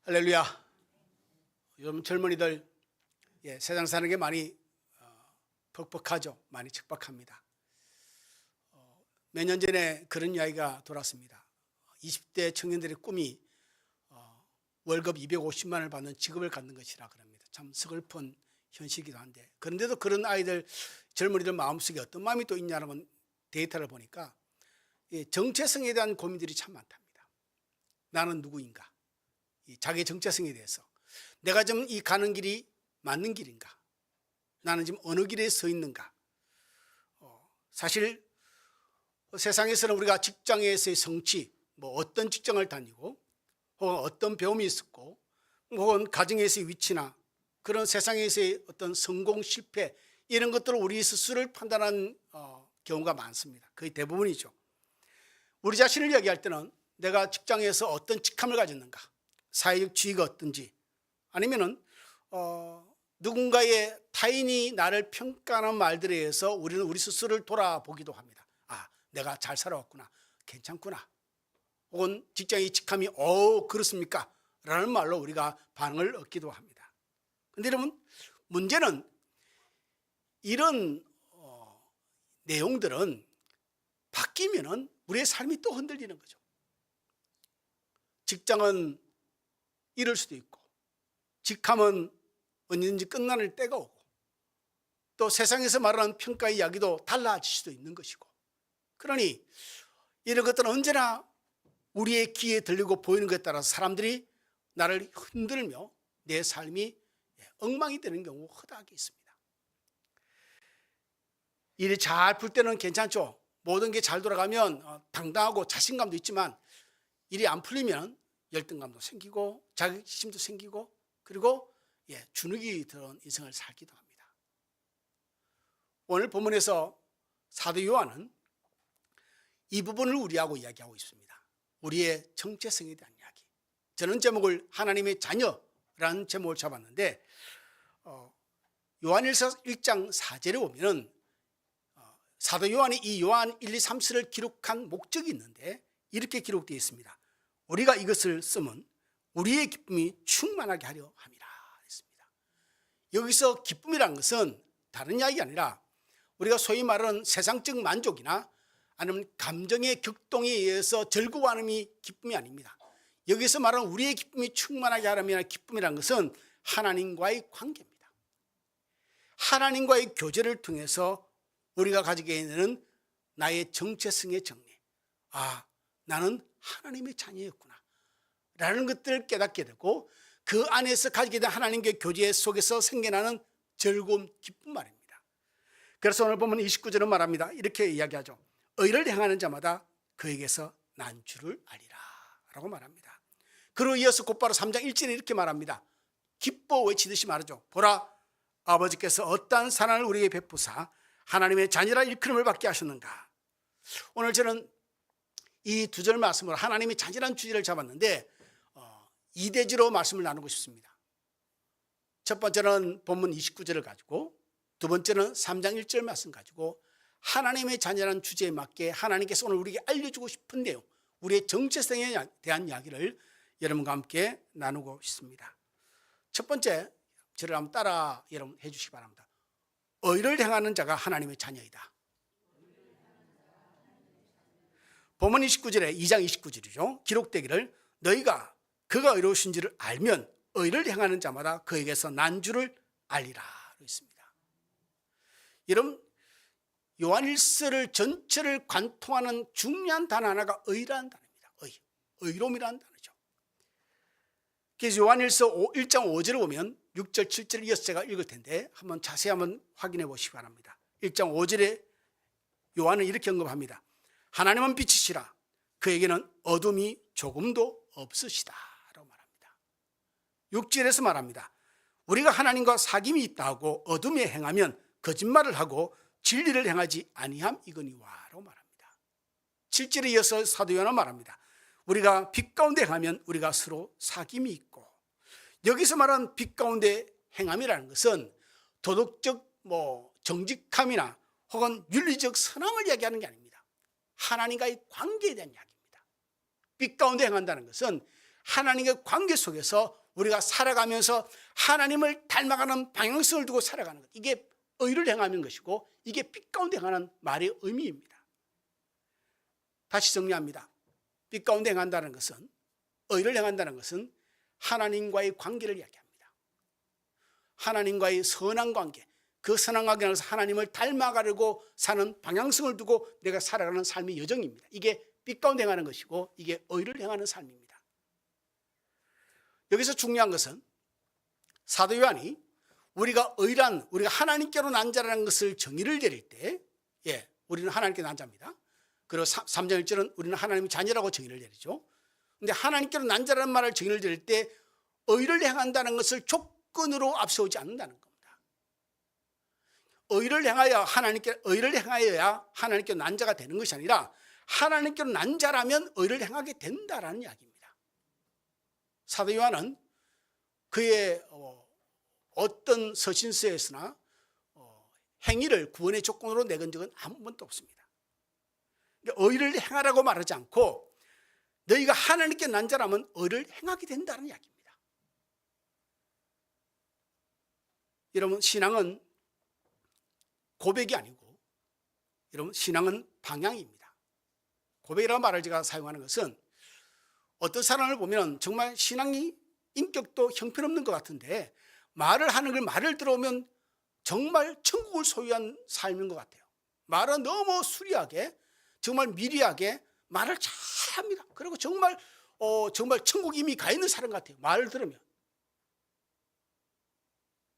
할렐루야. 요즘 젊은이들 세상 사는 게 많이 퍽퍽하죠. 많이 척박합니다. 몇 년 전에 그런 이야기가 돌았습니다. 20대 청년들의 꿈이 월급 250만 원을 받는 직업을 갖는 것이라 그럽니다. 참 서글픈 현실이기도 한데, 그런데도 그런 아이들, 젊은이들 마음속에 어떤 마음이 또 있냐는 데이터를 보니까 정체성에 대한 고민들이 참 많답니다. 나는 누구인가? 자기 정체성에 대해서 내가 좀 이 가는 길이 맞는 길인가? 나는 지금 어느 길에 서 있는가? 사실 세상에서는 우리가 직장에서의 성취, 어떤 직장을 다니고 혹은 어떤 배움이 있었고 혹은 가정에서의 위치나 그런 세상에서의 어떤 성공, 실패 이런 것들을 우리 스스로를 판단하는 경우가 많습니다. 거의 대부분이죠. 우리 자신을 이야기할 때는 내가 직장에서 어떤 직함을 가졌는가, 사회적 지위가 어떤지, 아니면은 누군가의 타인이 나를 평가하는 말들에 의해서 우리는 우리 스스로를 돌아보기도 합니다. 아, 내가 잘 살아왔구나, 괜찮구나, 혹은 직장의 직함이 그렇습니까? 라는 말로 우리가 반응을 얻기도 합니다. 그런데 여러분, 문제는 이런 내용들은 바뀌면은 우리의 삶이 또 흔들리는 거죠. 직장은 이럴 수도 있고, 직함은 언제든지 끝나는 때가 오고, 또 세상에서 말하는 평가의 이야기도 달라질 수도 있는 것이고, 그러니 이런 것들은 언제나 우리의 귀에 들리고 보이는 것에 따라서 사람들이 나를 흔들며 내 삶이 엉망이 되는 경우가 허다하게 있습니다. 일이 잘 풀 때는 괜찮죠. 모든 게 잘 돌아가면 당당하고 자신감도 있지만, 일이 안 풀리면 열등감도 생기고 자격지심도 생기고, 그리고 주눅이 들은 인생을 살기도 합니다. 오늘 본문에서 사도 요한은 이 부분을 우리하고 이야기하고 있습니다. 우리의 정체성에 대한 이야기. 저는 제목을 하나님의 자녀라는 제목을 잡았는데, 요한일서 1장 4절에 보면 사도 요한이 이 요한 1, 2, 3서를 기록한 목적이 있는데 이렇게 기록되어 있습니다. 우리가 이것을 쓰면 우리의 기쁨이 충만하게 하려 함이라 했습니다. 여기서 기쁨이란 것은 다른 이야기가 아니라 우리가 소위 말하는 세상적 만족이나 아니면 감정의 격동에 의해서 즐거워함이 기쁨이 아닙니다. 여기서 말하는 우리의 기쁨이 충만하게 하려면 기쁨이란 것은 하나님과의 관계입니다. 하나님과의 교제를 통해서 우리가 가지게 되는 나의 정체성의 정리. 아, 나는 하나님의 자녀였구나 라는 것들을 깨닫게 되고, 그 안에서 가지게 된 하나님과의 교제 속에서 생겨나는 즐거움, 기쁨 말입니다. 그래서 오늘 보면 29절은 말합니다. 이렇게 이야기하죠. 의를 행하는 자마다 그에게서 난주를 알리라 라고 말합니다. 그리고 이어서 곧바로 3장 1절에 이렇게 말합니다. 기뻐 외치듯이 말하죠. 보라, 아버지께서 어떠한 사랑을 우리에게 베푸사 하나님의 자녀라 일컬음을 받게 하셨는가. 오늘 저는 이 두 절 말씀으로 하나님의 자녀라는 주제를 잡았는데 2대지로 말씀을 나누고 싶습니다. 첫 번째는 본문 29절을 가지고, 두 번째는 3장 1절 말씀 가지고 하나님의 자녀라는 주제에 맞게 하나님께서 오늘 우리에게 알려주고 싶은 내용, 우리의 정체성에 대한 이야기를 여러분과 함께 나누고 싶습니다. 첫 번째, 저를 한번 따라 여러분 해주시기 바랍니다. 의를 행하는 자가 하나님의 자녀이다. 본문 29절에 2장 29절이죠. 기록되기를 너희가 그가 의로우신지를 알면 의를 행하는 자마다 그에게서 난주를 알리라 있습니다. 여러분, 요한일서를 전체를 관통하는 중요한 단어 하나가 의라는 단어입니다. 의로움이라는 단어죠. 그래서 요한일서 1장 5절을 보면 6절, 7절을 이어서 제가 읽을 텐데 한번 자세히 한번 확인해 보시기 바랍니다. 1장 5절에 요한은 이렇게 언급합니다. 하나님은 빛이시라 그에게는 어둠이 조금도 없으시다 라고 말합니다. 6절에서 말합니다. 우리가 하나님과 사귐이 있다 하고 어둠에 행하면 거짓말을 하고 진리를 행하지 아니함 이거니와 라고 말합니다. 7절에 이어서 사도 요한은 말합니다. 우리가 빛 가운데 행하면 우리가 서로 사귐이 있고, 여기서 말하는 빛 가운데 행함이라는 것은 도덕적 정직함이나 혹은 윤리적 선함을 이야기하는 게 아닙니다. 하나님과의 관계에 대한 이야기입니다. 빛 가운데 행한다는 것은 하나님의 관계 속에서 우리가 살아가면서 하나님을 닮아가는 방향성을 두고 살아가는 것, 이게 의를 행하는 것이고 이게 빛 가운데 행하는 말의 의미입니다. 다시 정리합니다. 빛 가운데 행한다는 것은, 의를 행한다는 것은 하나님과의 관계를 이야기합니다. 하나님과의 선한 관계, 그 선한 관계에서 하나님을 닮아가려고 사는 방향성을 두고 내가 살아가는 삶의 여정입니다. 이게 빛 가운데 행하는 것이고 이게 의를 행하는 삶입니다. 여기서 중요한 것은 사도 요한이 우리가 의란, 우리가 하나님께로 난 자라는 것을 정의를 내릴 때, 우리는 하나님께 난 자입니다. 그리고 3장 1절은 우리는 하나님의 자녀라고 정의를 내리죠. 그런데 하나님께로 난 자라는 말을 정의를 내릴 때 의를 행한다는 것을 조건으로 앞세우지 않는다는 겁니다. 의를 행하여야 하나님께 난 자가 되는 것이 아니라 하나님께로 난 자라면 의를 행하게 된다라는 이야기입니다. 사도 요한은 그의 어떤 서신서에서나 행위를 구원의 조건으로 내건 적은 한 번도 없습니다. 의를 행하라고 말하지 않고 너희가 하나님께 난 자라면 의를 행하게 된다는 이야기입니다. 여러분, 신앙은 고백이 아니고, 여러분, 신앙은 방향입니다. 고백이라는 말을 제가 사용하는 것은 어떤 사람을 보면 정말 신앙이 인격도 형편없는 것 같은데 말을 하는 걸 말을 들어오면 정말 천국을 소유한 삶인 것 같아요. 말은 너무 수리하게, 정말 미리하게 말을 잘합니다. 그리고 정말 천국 이미 가 있는 사람 같아요. 말을 들으면.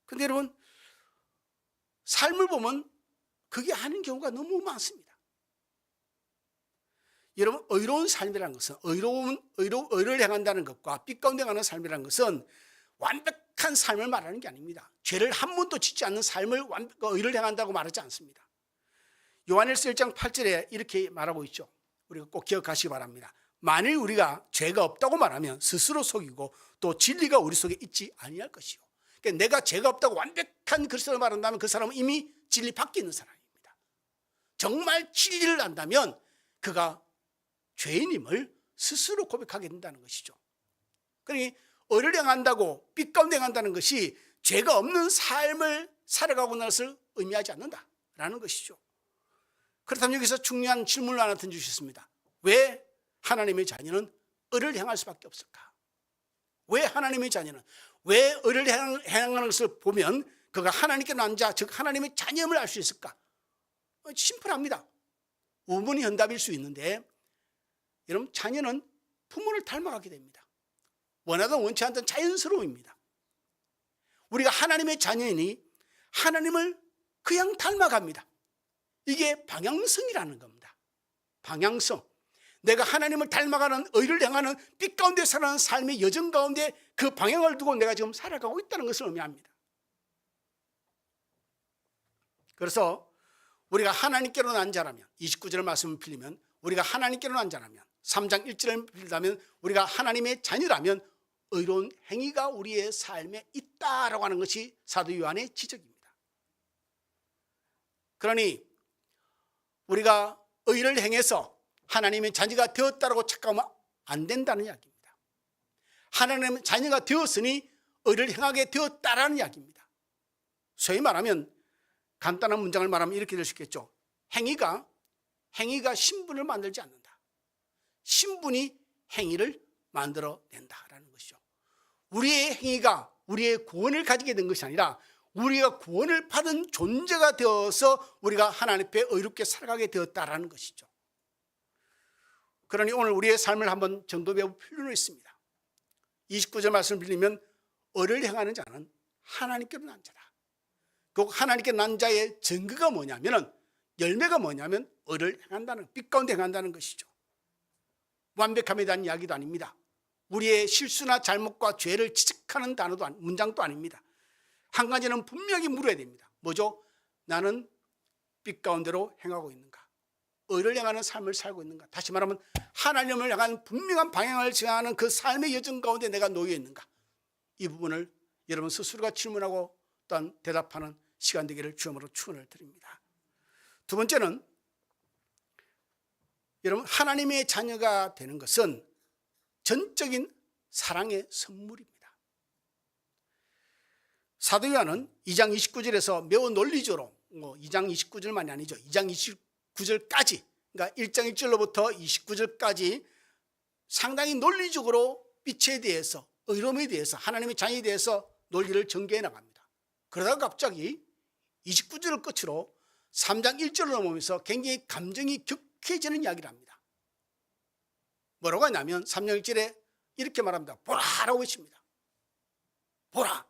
그런데 여러분, 삶을 보면 그게 아닌 경우가 너무 많습니다. 여러분, 의로운 삶이라는 것은, 의를 행한다는 것과 빛 가운데 가는 삶이라는 것은 완벽한 삶을 말하는 게 아닙니다. 죄를 한 번도 짓지 않는 삶을 의를 행한다고 말하지 않습니다. 요한일서 1장 8절에 이렇게 말하고 있죠. 우리가 꼭 기억하시기 바랍니다. 만일 우리가 죄가 없다고 말하면 스스로 속이고 또 진리가 우리 속에 있지 아니할 것이요. 그러니까 내가 죄가 없다고 완벽한 그리스도를 말한다면 그 사람은 이미 진리 밖에 있는 사람입니다. 정말 진리를 안다면 그가 죄인임을 스스로 고백하게 된다는 것이죠. 그러니 의를 행한다고 빛 가운데 행한다는 것이 죄가 없는 삶을 살아가고 나는 것을 의미하지 않는다라는 것이죠. 그렇다면 여기서 중요한 질문을 하나 던지셨습니다. 왜 하나님의 자녀는 의를 행할 수밖에 없을까? 왜 하나님의 자녀는, 왜 의를 행하는 것을 보면 그가 하나님께 난 자, 즉 하나님의 자녀임을 알 수 있을까? 심플합니다. 우문이 현답일 수 있는데, 여러분, 자녀는 부모를 닮아가게 됩니다. 원하든 원치 않든 자연스러움입니다. 우리가 하나님의 자녀이니 하나님을 그냥 닮아갑니다. 이게 방향성이라는 겁니다. 방향성. 내가 하나님을 닮아가는, 의를 행하는, 빛 가운데 살아가는 삶의 여정 가운데 그 방향을 두고 내가 지금 살아가고 있다는 것을 의미합니다. 그래서 우리가 하나님께로 난 자라면, 29절 말씀을 빌리면 우리가 하나님께로 난 자라면, 3장 1절을 빌리면 우리가 하나님의 자녀라면 의로운 행위가 우리의 삶에 있다라고 하는 것이 사도 요한의 지적입니다. 그러니 우리가 의를 행해서 하나님의 자녀가 되었다라고 착각하면 안 된다는 이야기입니다. 하나님의 자녀가 되었으니 의를 행하게 되었다라는 이야기입니다. 소위 말하면, 간단한 문장을 말하면 이렇게 될 수 있겠죠. 행위가 신분을 만들지 않는다. 신분이 행위를 만들어낸다라는 것이죠. 우리의 행위가 우리의 구원을 가지게 된 것이 아니라 우리가 구원을 받은 존재가 되어서 우리가 하나님 앞에 의롭게 살아가게 되었다라는 것이죠. 그러니 오늘 우리의 삶을 한번 점검해 볼 필요는 있습니다. 29절 말씀을 빌리면 의를 행하는 자는 하나님께로 난 자다. 그 하나님께 난 자의 증거가 뭐냐면, 열매가 뭐냐면 의를 행한다는, 빛 가운데 행한다는 것이죠. 완벽함에 대한 이야기도 아닙니다. 우리의 실수나 잘못과 죄를 지적하는 단어도 문장도 아닙니다. 한 가지는 분명히 물어야 됩니다. 뭐죠? 나는 빛 가운데로 행하고 있는가? 의를 행하는 삶을 살고 있는가? 다시 말하면 하나님을 향한 분명한 방향을 정하는 그 삶의 여정 가운데 내가 놓여 있는가? 이 부분을 여러분 스스로가 질문하고 또한 대답하는 시간 되기를 주님으로 축원을 드립니다. 두 번째는, 여러분, 하나님의 자녀가 되는 것은 전적인 사랑의 선물입니다. 사도 요한은 2장 29절에서 매우 논리적으로 2장 29절만이 아니죠. 2장 29절까지, 그러니까 1장 1절로부터 29절까지 상당히 논리적으로 빛에 대해서, 의로움에 대해서, 하나님의 자녀에 대해서 논리를 전개해 나갑니다. 그러다가 갑자기 29절을 끝으로 3장 1절로 넘으면서 굉장히 감정이 격해지는 이야기를 합니다. 뭐라고 하냐면 3장 1절에 이렇게 말합니다. 보라라고 외칩니다. 보라,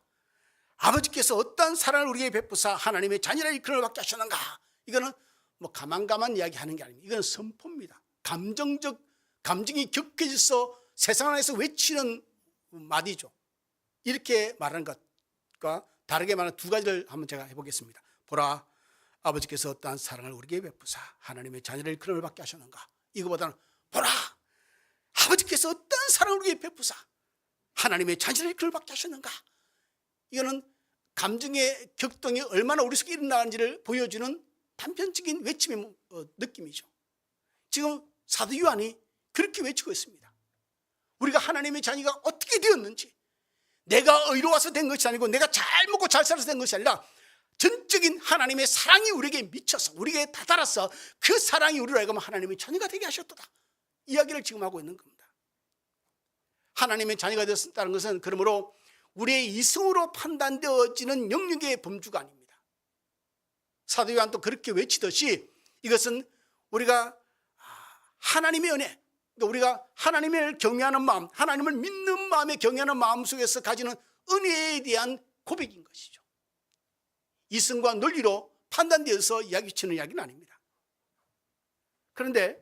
아버지께서 어떤 사랑을 우리에게 베푸사 하나님의 자녀라 일컬음을 받게 하셨는가. 이거는 뭐 가만 이야기하는 게 아닙니다. 이건 선포입니다. 감정이 격해져서 세상 안에서 외치는 말이죠. 이렇게 말하는 것과 다르게 말하는 두 가지를 한번 제가 해보겠습니다. 보라, 아버지께서 어떠한 사랑을 우리에게 베푸사 하나님의 자녀를 일컬음을 받게 하셨는가. 이거보다는 보라, 아버지께서 어떠한 사랑을 우리에게 베푸사 하나님의 자녀를 일컬음을 받게 하셨는가. 이거는 감정의 격동이 얼마나 우리 속에 일어나는지를 보여주는 단편적인 외침의 느낌이죠. 지금 사도 요한이 그렇게 외치고 있습니다. 우리가 하나님의 자녀가 어떻게 되었는지, 내가 의로워서 된 것이 아니고 내가 잘 먹고 잘 살아서 된 것이 아니라 전적인 하나님의 사랑이 우리에게 미쳐서, 우리에게 다다라서 그 사랑이 우리로 하여금 하나님의 자녀가 되게 하셨도다. 이야기를 지금 하고 있는 겁니다. 하나님의 자녀가 되었다는 것은 그러므로 우리의 이성으로 판단되어지는 영역의 범주가 아닙니다. 사도 요한도 그렇게 외치듯이 이것은 우리가 하나님의 은혜, 우리가 하나님을 경외하는 마음, 하나님을 믿는 마음에 경외하는 마음 속에서 가지는 은혜에 대한 고백인 것이죠. 이성과 논리로 판단되어서 이야기치는 이야기는 아닙니다. 그런데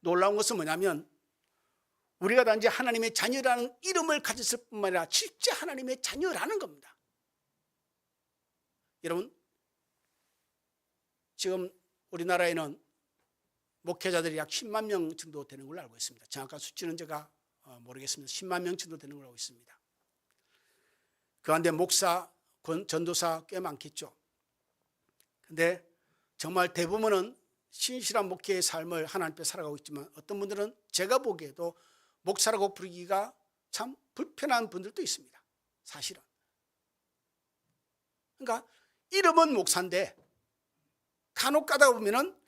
놀라운 것은 뭐냐면 우리가 단지 하나님의 자녀라는 이름을 가졌을 뿐만 아니라 실제 하나님의 자녀라는 겁니다. 여러분, 지금 우리나라에는 목회자들이 약 10만 명 정도 되는 걸로 알고 있습니다. 정확한 수치는 제가 모르겠습니다. 10만 명 정도 되는 걸로 알고 있습니다. 그런데 목사, 전도사 꽤 많겠죠. 그런데 정말 대부분은 신실한 목회의 삶을 하나님 앞에 살아가고 있지만 어떤 분들은 제가 보기에도 목사라고 부르기가 참 불편한 분들도 있습니다. 사실은. 그러니까 이름은 목사인데 간혹 가다 보면은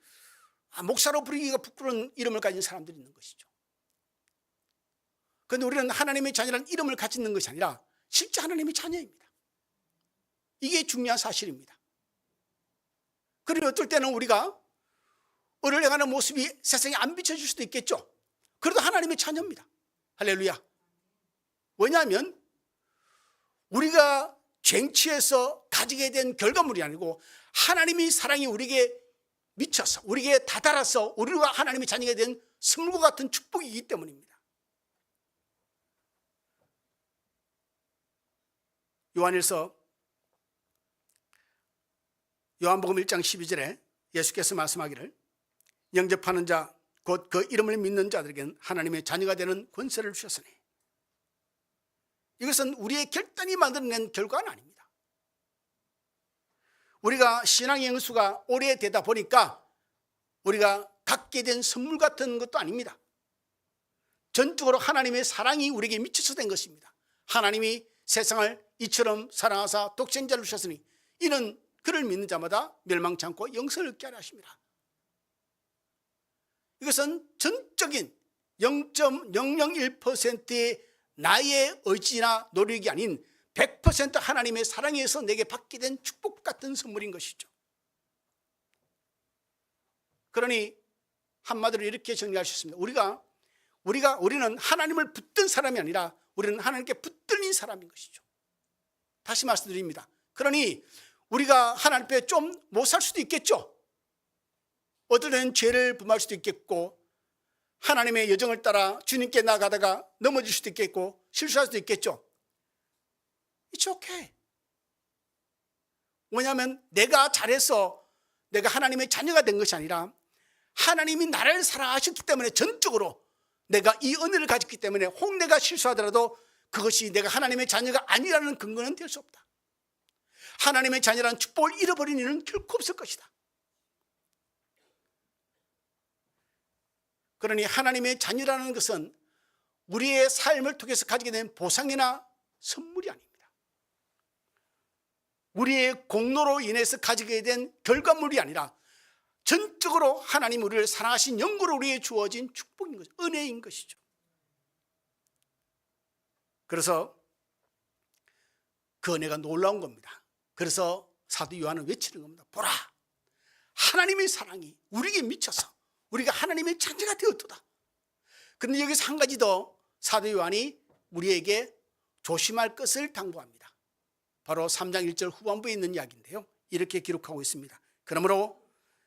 목사로 부르기가 부끄러운 이름을 가진 사람들이 있는 것이죠. 그런데 우리는 하나님의 자녀라는 이름을 가지는 것이 아니라 실제 하나님의 자녀입니다. 이게 중요한 사실입니다. 그리고 어떨 때는 우리가 의를 행하는 모습이 세상에 안 비춰질 수도 있겠죠. 그래도 하나님의 자녀입니다. 할렐루야. 왜냐하면 우리가 쟁취해서 가지게 된 결과물이 아니고 하나님의 사랑이 우리에게 미쳐서, 우리에게 다다라서 우리가 하나님의 자녀가 된 선물과 같은 축복이기 때문입니다. 요한일서 요한복음 1장 12절에 예수께서 말씀하기를 영접하는 자 곧 그 이름을 믿는 자들에게는 하나님의 자녀가 되는 권세를 주셨으니, 이것은 우리의 결단이 만들어낸 결과는 아닙니다. 우리가 신앙의 연수가 오래되다 보니까 우리가 갖게 된 선물 같은 것도 아닙니다. 전적으로 하나님의 사랑이 우리에게 미쳐서 된 것입니다. 하나님이 세상을 이처럼 사랑하사 독생자를 주셨으니 이는 그를 믿는 자마다 멸망치 않고 영생을 얻게 하려 하십니다. 이것은 전적인 0.001%의 나의 의지나 노력이 아닌 100% 하나님의 사랑에 의해서 내게 받게 된 축복 같은 선물인 것이죠. 그러니 한마디로 이렇게 정리할 수 있습니다. 우리는 하나님을 붙든 사람이 아니라 우리는 하나님께 붙들린 사람인 것이죠. 다시 말씀드립니다. 그러니 우리가 하나님 앞에 좀 못 살 수도 있겠죠. 어떨 때는 죄를 범할 수도 있겠고 하나님의 여정을 따라 주님께 나가다가 넘어질 수도 있겠고 실수할 수도 있겠죠. It's okay. 왜냐하면 내가 잘해서 내가 하나님의 자녀가 된 것이 아니라 하나님이 나를 사랑하셨기 때문에 전적으로 내가 이 은혜를 가졌기 때문에 혹 내가 실수하더라도 그것이 내가 하나님의 자녀가 아니라는 근거는 될 수 없다. 하나님의 자녀라는 축복을 잃어버린 일은 결코 없을 것이다. 그러니 하나님의 자녀라는 것은 우리의 삶을 통해서 가지게 된 보상이나 선물이 아닙니다. 우리의 공로로 인해서 가지게 된 결과물이 아니라 전적으로 하나님 우리를 사랑하신 영구로 우리에게 주어진 축복인 것이죠. 은혜인 것이죠. 그래서 그 은혜가 놀라운 겁니다. 그래서 사도 요한은 외치는 겁니다. 보라, 하나님의 사랑이 우리에게 미쳐서 우리가 하나님의 자녀가 되었도다. 그런데 여기서 한 가지 더 사도 요한이 우리에게 조심할 것을 당부합니다. 바로 3장 1절 후반부에 있는 이야기인데요, 이렇게 기록하고 있습니다. 그러므로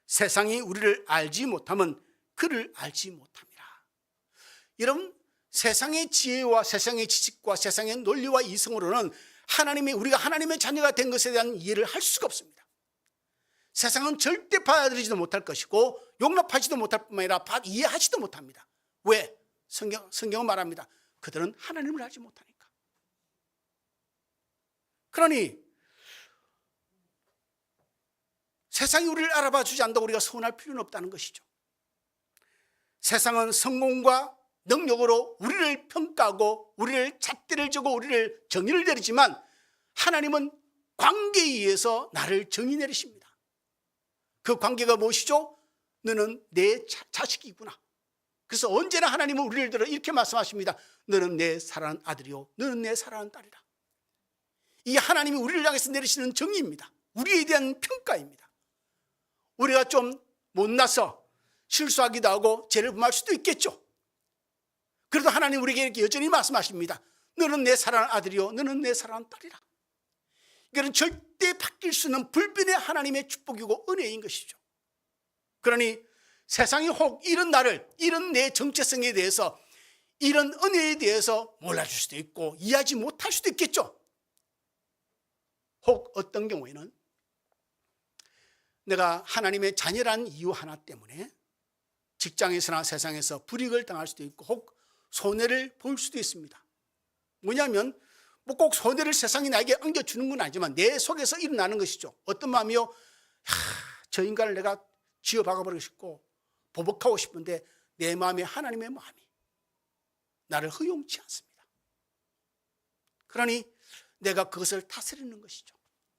세상이 우리를 알지 못하면 그를 알지 못함이라. 여러분, 세상의 지혜와 세상의 지식과 세상의 논리와 이성으로는 우리가 하나님의 자녀가 된 것에 대한 이해를 할 수가 없습니다. 세상은 절대 받아들이지도 못할 것이고 용납하지도 못할 뿐만 아니라 이해하지도 못합니다. 왜? 성경은 말합니다. 그들은 하나님을 알지 못하니까. 그러니 세상이 우리를 알아봐 주지 않는다고 우리가 서운할 필요는 없다는 것이죠. 세상은 성공과 능력으로 우리를 평가하고 우리를 잣대를 주고 우리를 정의를 내리지만 하나님은 관계에 의해서 나를 정의 내리십니다. 그 관계가 무엇이죠? 너는 내 자식이구나. 그래서 언제나 하나님은 우리를 들어 이렇게 말씀하십니다. 너는 내 사랑하는 아들이요, 너는 내 사랑하는 딸이라. 이 하나님이 우리를 향해서 내리시는 정의입니다. 우리에 대한 평가입니다. 우리가 좀 못나서 실수하기도 하고 죄를 범할 수도 있겠죠. 그래도 하나님 우리에게 이렇게 여전히 말씀하십니다. 너는 내 사랑하는 아들이요, 너는 내 사랑하는 딸이라. 이거는 절대 바뀔 수 없는 불변의 하나님의 축복이고 은혜인 것이죠. 그러니 세상이 혹 이런 나를, 이런 내 정체성에 대해서, 이런 은혜에 대해서 몰라줄 수도 있고 이해하지 못할 수도 있겠죠. 혹 어떤 경우에는 내가 하나님의 자녀라는 이유 하나 때문에 직장에서나 세상에서 불이익을 당할 수도 있고 혹 손해를 볼 수도 있습니다. 뭐냐면 꼭 손해를 세상이 나에게 안겨주는 건 아니지만 내 속에서 일어나는 것이죠. 어떤 마음이요? 저 인간을 내가 쥐어박아버리고 싶고 보복하고 싶은데 내 마음에 하나님의 마음이 나를 허용치 않습니다. 그러니 내가 그것을 다스리는 것이죠.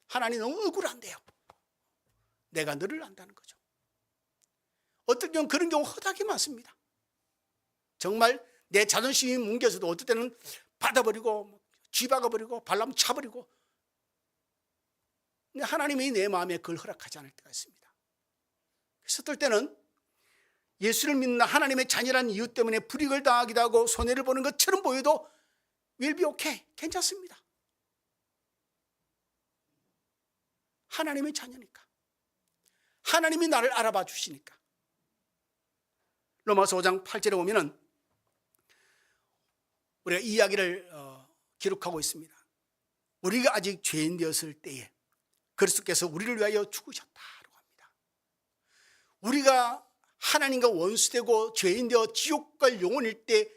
하나님 너무 억울한데요. 내가 너를 안다는 거죠. 어떤 경우 그런 경우 허다하게 많습니다. 정말 내 자존심이 뭉개져도 어떨 때는 받아버리고 쥐박아버리고 발람 차버리고, 근데 하나님이 내 마음에 그걸 허락하지 않을 때가 있습니다. 그래서 어떨 때는 예수를 믿는 하나님의 자녀라는 이유 때문에 불이익을 당하기도 하고 손해를 보는 것처럼 보여도 will be okay, 괜찮습니다. 하나님의 자녀니까, 하나님이 나를 알아봐 주시니까. 로마서 5장 8절에 보면은 우리가 이 이야기를 기록하고 있습니다. 우리가 아직 죄인 되었을 때에 그리스도께서 우리를 위하여 죽으셨다고 합니다. 우리가 하나님과 원수되고 죄인 되어 지옥 갈 영혼일 때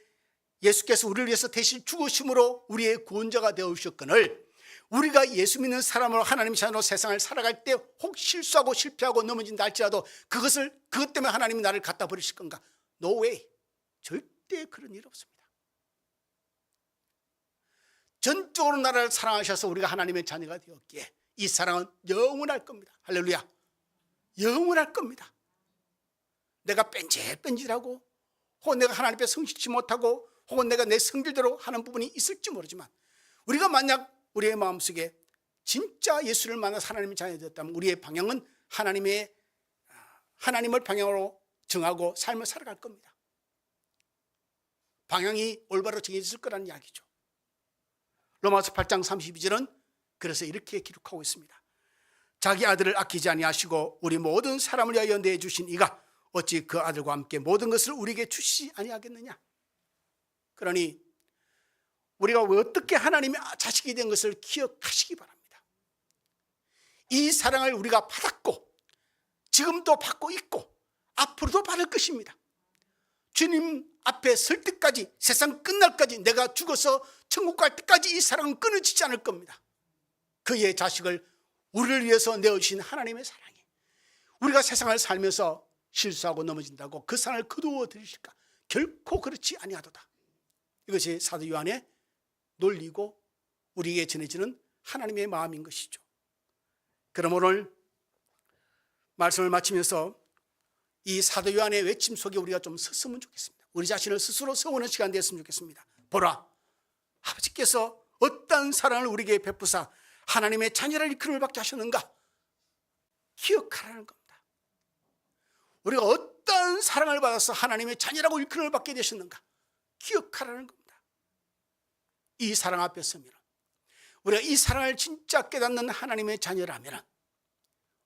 예수께서 우리를 위해서 대신 죽으심으로 우리의 구원자가 되어주셨거늘, 우리가 예수 믿는 사람으로 하나님 자녀로 세상을 살아갈 때 혹 실수하고 실패하고 넘어진다 할지라도 그것 때문에 하나님이 나를 갖다 버리실 건가? No way. 절대 그런 일 없습니다. 전적으로 나를 사랑하셔서 우리가 하나님의 자녀가 되었기에 이 사랑은 영원할 겁니다. 할렐루야. 영원할 겁니다. 내가 뺀질뺀질하고 혹은 내가 하나님 앞에 성실치 못하고 혹은 내가 내 성질대로 하는 부분이 있을지 모르지만, 우리가 만약 우리의 마음속에 진짜 예수를 만나서 하나님의 자녀가 되었다면 우리의 방향은 하나님을 방향으로 정하고 삶을 살아갈 겁니다. 방향이 올바로 정해졌을 거라는 이야기죠. 로마서 8장 32절은 그래서 이렇게 기록하고 있습니다. 자기 아들을 아끼지 아니하시고 우리 모든 사람을 위하여 내주신 이가 어찌 그 아들과 함께 모든 것을 우리에게 주시지 아니하겠느냐. 그러니 우리가 왜 어떻게 하나님의 자식이 된 것을 기억하시기 바랍니다. 이 사랑을 우리가 받았고 지금도 받고 있고 앞으로도 받을 것입니다. 주님 앞에 설 때까지, 세상 끝날까지, 내가 죽어서 천국 갈 때까지 이 사랑은 끊어지지 않을 겁니다. 그의 자식을 우리를 위해서 내어주신 하나님의 사랑이, 우리가 세상을 살면서 실수하고 넘어진다고 그 사랑을 거두어 드리실까? 결코 그렇지 아니하도다. 이것이 사도 요한의 논리고 우리에게 전해지는 하나님의 마음인 것이죠. 그럼 오늘 말씀을 마치면서 이 사도 요한의 외침 속에 우리가 좀 섰으면 좋겠습니다. 우리 자신을 스스로 세우는 시간 됐으면 좋겠습니다. 보라, 아버지께서 어떤 사랑을 우리에게 베푸사 하나님의 자녀를 일컬음을 받게 하셨는가 기억하라는 겁니다. 우리가 어떤 사랑을 받아서 하나님의 자녀라고 일컬음을 받게 되셨는가 기억하라는 겁니다. 이 사랑 앞에 서면 우리가 이 사랑을 진짜 깨닫는 하나님의 자녀라면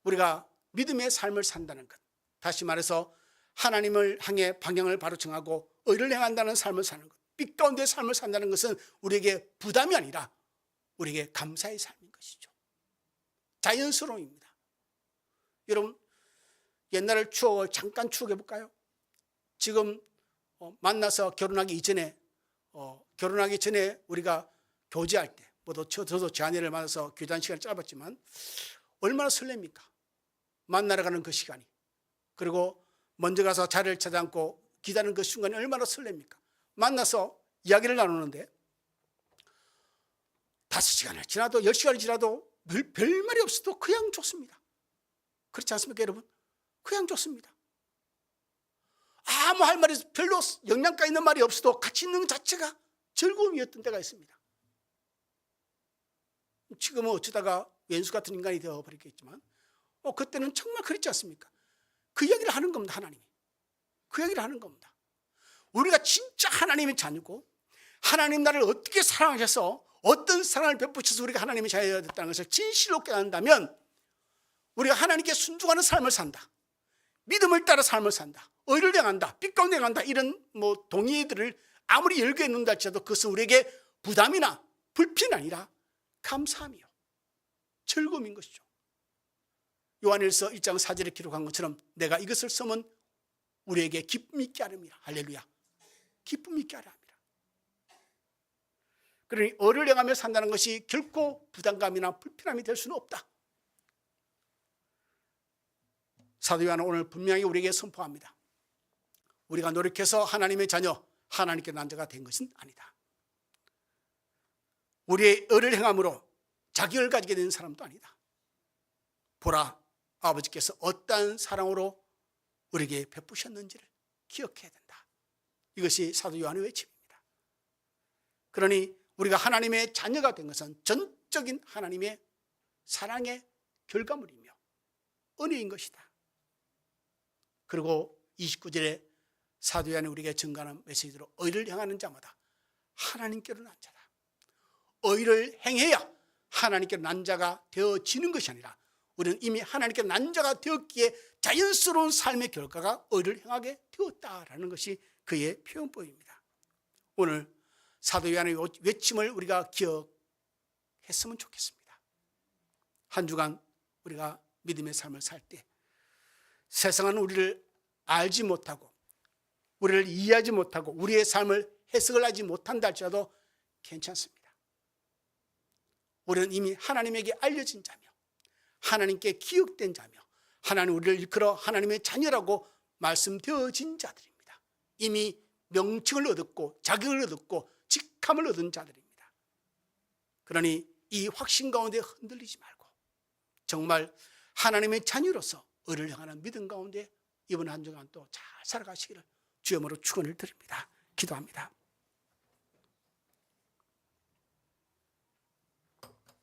우리가 믿음의 삶을 산다는 것, 다시 말해서 하나님을 향해 방향을 바로 정하고 의를 행한다는 삶을 사는 것, 빛 가운데 삶을 산다는 것은 우리에게 부담이 아니라 우리에게 감사의 삶인 것이죠. 자연스러움입니다. 여러분, 옛날을 잠깐 추억해 볼까요? 지금 만나서 결혼하기 전에 우리가 교제할 때, 저도 제 아내를 만나서 교제한 시간이 짧았지만 얼마나 설렙니까? 만나러 가는 그 시간이, 그리고 먼저 가서 자리를 찾아앉고 기다리는 그 순간이 얼마나 설렙니까? 만나서 이야기를 나누는데 5시간을 지나도 10시간이 지나도 별말이 없어도 그냥 좋습니다. 그렇지 않습니까, 여러분? 그냥 좋습니다. 아무 할 말이 별로 영양가 있는 말이 없어도 같이 있는 것 자체가 즐거움이었던 때가 있습니다. 지금은 어쩌다가 왼수 같은 인간이 되어버리겠지만 그때는 정말 그렇지 않습니까? 그 이야기를 하는 겁니다. 하나님이 그 이야기를 하는 겁니다. 우리가 진짜 하나님의 자녀고 하나님 나를 어떻게 사랑하셔서 어떤 사랑을 베푸셔서 우리가 하나님의 자녀가 됐다는 것을 진실로 깨닫는다면 우리가 하나님께 순종하는 삶을 산다, 믿음을 따라 삶을 산다, 의를 행한다, 빛 가운데 행한다, 이런 동의들을 아무리 열게 놓는다 할지라도 그것은 우리에게 부담이나 불편이 아니라 감사함이요 즐거움인 것이죠. 요한일서 1장 4절에 기록한 것처럼 내가 이것을 쓰면 우리에게 기쁨 있게 하렵니다. 할렐루야. 기쁨 있게 하려 합니다. 그러니 의를 행하며 산다는 것이 결코 부담감이나 불편함이 될 수는 없다. 사도 요한은 오늘 분명히 우리에게 선포합니다. 우리가 노력해서 하나님의 자녀, 하나님께 난 자가 된 것은 아니다. 우리의 의를 행함으로 자격을 가지게 되는 사람도 아니다. 보라, 아버지께서 어떠한 사랑으로 우리에게 베푸셨는지를 기억해야 된다. 이것이 사도 요한의 외침입니다. 그러니 우리가 하나님의 자녀가 된 것은 전적인 하나님의 사랑의 결과물이며 은혜인 것이다. 그리고 29절에 사도 요한이 우리에게 증거하는 메시지로 의를 행하는 자마다 하나님께로 난 자다. 의를 행해야 하나님께로 난 자가 되어지는 것이 아니라 우리는 이미 하나님께로 난 자가 되었기에 자연스러운 삶의 결과가 의를 행하게 되었다라는 것이 그의 표현법입니다. 오늘 사도 요한의 외침을 우리가 기억했으면 좋겠습니다. 한 주간 우리가 믿음의 삶을 살 때 세상은 우리를 알지 못하고 우리를 이해하지 못하고 우리의 삶을 해석을 하지 못한다 할지라도 괜찮습니다. 우리는 이미 하나님에게 알려진 자며 하나님께 기억된 자며 하나님 우리를 일컬어 하나님의 자녀라고 말씀되어진 자들입니다. 이미 명칭을 얻었고 자격을 얻었고 직함을 얻은 자들입니다. 그러니 이 확신 가운데 흔들리지 말고 정말 하나님의 자녀로서 의를 향하는 믿음 가운데 이번 한 주간 또 잘 살아가시기를 주여모로 축원을 드립니다. 기도합니다.